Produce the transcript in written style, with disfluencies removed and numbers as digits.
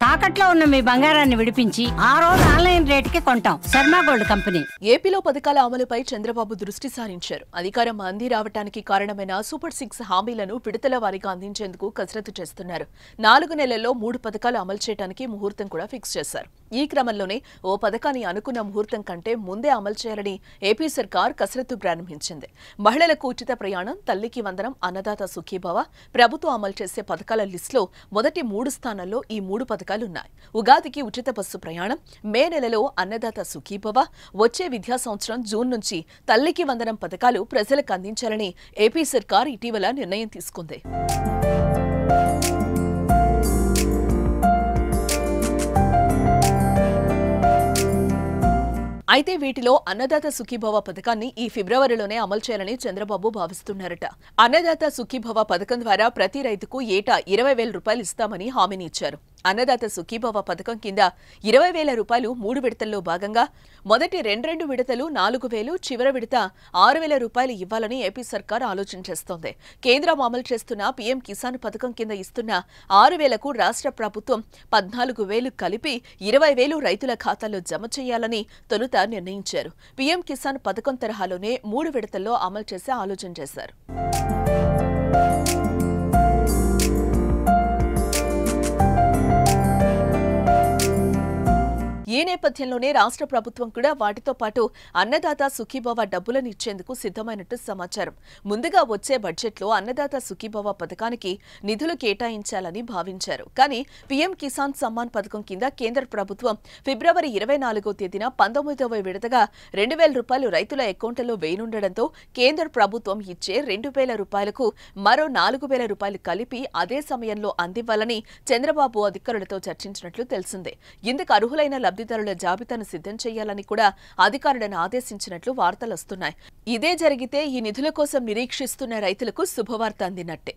తాకట్లో ఉన్న మీ బంగారాన్ని విడిపించి ఆ రోజు ఆన్లైన్ రేటుకి కొంటాం. Sharma gold company. ఏపీలో పథకాల అమలుపై చంద్రబాబు దృష్టి సారించారు. అధికారం అంది రావటానికి కారణమైన సూపర్ 6 హామీలను విడతల వారీగా అందించేందుకు కసరత్తు చేస్తున్నారు. 4 నెలల్లో 3 పథకాలు అమలు చేయడానికి ముహూర్తం కూడా ఫిక్స్ చేశారు. ఈ క్రమంలోనే ఓ పథకాన్ని అనుకున్న ముహూర్తం కంటే ముందే అమలు చేయాలని ఏపీ సర్కార్ కసరత్తు ప్రారంభించింది. మహిళలకు ఉచిత ప్రయాణం, తల్లికి వందనం, అన్నదాత సుఖీభవ ప్రభుత్వం అమలు చేసే పథకాల లిస్టులో మొదటి 3 స్థానాల్లో ఈ 3 పథకాలున్నాయి. ఉగాదికి ఉచిత బస్సు ప్రయాణం, మే నెలలో అన్నదాత సుఖీభవ, వచ్చే విద్యా సంవత్సరం జూన్ నుంచి తల్లికి వందనం పథకాలు ప్రజలకు అందించాలని ఏపీ సర్కార్ ఇటీవల నిర్ణయం తీసుకుంది. అయితే వీటిలో అన్నదాత సుఖీభవ పథకాన్ని ఈ ఫిబ్రవరిలోనే అమలు చేయాలని చంద్రబాబు భావిస్తున్నారట. అన్నదాత సుఖీభవ పథకం ద్వారా ప్రతి రైతుకు ఏటా 20,000 రూపాయలు ఇస్తామని హామీని ఇచ్చారు. అన్నదాత సుఖీభవ పథకం కింద 20,000 రూపాయలు 3 విడతల్లో భాగంగా మొదటి 2 విడతలు 4,000, చివరి విడత 6,000 రూపాయలు ఇవ్వాలని ఏపీ సర్కార్ ఆలోచన చేస్తోంది. కేంద్రం అమలు చేస్తున్న పీఎం కిసాన్ పథకం కింద ఇస్తున్న 6,000కు రాష్ట్ర ప్రభుత్వం 14,000 కలిపి 20,000 రైతుల ఖాతాల్లో జమ చేయాలని తొలుత నిర్ణయించారు. పీఎం కిసాన్ పథకం తరహాలోనే 3 విడతల్లో అమలు చేసే ఆలోచన చేశారు. ఈ నేపథ్యంలోనే రాష్ట్ర ప్రభుత్వం కూడా వాటితో పాటు అన్నదాత సుఖీభవ డబ్బులను ఇచ్చేందుకు సిద్ధమైనట్టు సమాచారం. ముందుగా వచ్చే బడ్జెట్లో అన్నదాత సుఖీభవ పథకానికి నిధులు కేటాయించాలని భావించారు. కానీ పీఎం కిసాన్ సమ్మాన్ పథకం కింద కేంద్ర ప్రభుత్వం ఫిబ్రవరి 24వ తేదీన 19వ విడతగా 2,000 రూపాయలు రైతుల అకౌంట్లలో వేయనుండడంతో కేంద్ర ప్రభుత్వం ఇచ్చే 2,000 రూపాయలకు మరో 4,000 రూపాయలు కలిపి అదే సమయంలో అందివ్వాలని చంద్రబాబు అధికారులతో చర్చించినట్లు తెలిసిందే. ఇందుకు అర్హులైన లబ్ధిదారుల జాబితాను సిద్ధం చేయాలని కూడా అధికారులను ఆదేశించినట్లు వార్తలొస్తున్నాయి. ఇదే జరిగితే ఈ నిధుల కోసం నిరీక్షిస్తున్న రైతులకు శుభవార్త అందినట్టే.